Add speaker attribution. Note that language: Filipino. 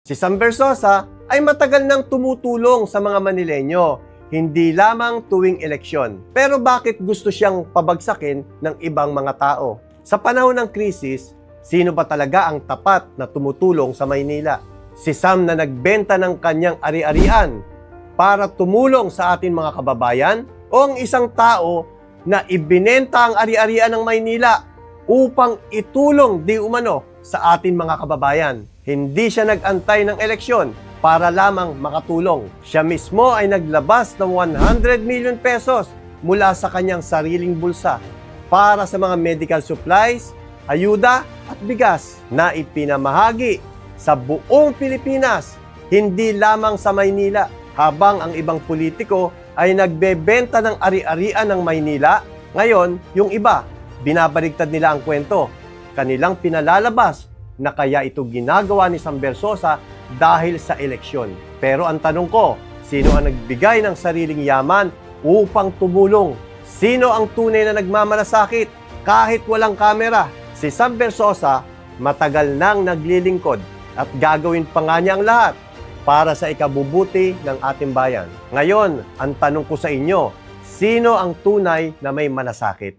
Speaker 1: Si Sam Versosa ay matagal nang tumutulong sa mga Manileño, hindi lamang tuwing eleksyon. Pero bakit gusto siyang pabagsakin ng ibang mga tao? Sa panahon ng krisis, sino ba talaga ang tapat na tumutulong sa Maynila? Si Sam na nagbenta ng kanyang ari-arian para tumulong sa ating mga kababayan o ang isang tao na ibinenta ang ari-arian ng Maynila upang itulong di umano sa ating mga kababayan? Hindi siya nag-antay ng eleksyon para lamang makatulong. Siya mismo ay naglabas ng 100 million pesos mula sa kanyang sariling bulsa para sa mga medical supplies, ayuda at bigas na ipinamahagi sa buong Pilipinas, hindi lamang sa Maynila. Habang ang ibang politiko ay nagbebenta ng ari-arian ng Maynila, ngayon yung iba, binabaliktad nila ang kwento. Kanilang pinalalabas na kaya ito ginagawa ni Sam Versosa dahil sa eleksyon. Pero ang tanong ko, sino ang nagbigay ng sariling yaman upang tumulong? Sino ang tunay na nagmamalasakit kahit walang kamera? Si Sam Versosa matagal nang naglilingkod at gagawin pa nga niya ang lahat para sa ikabubuti ng ating bayan. Ngayon, ang tanong ko sa inyo, sino ang tunay na may malasakit?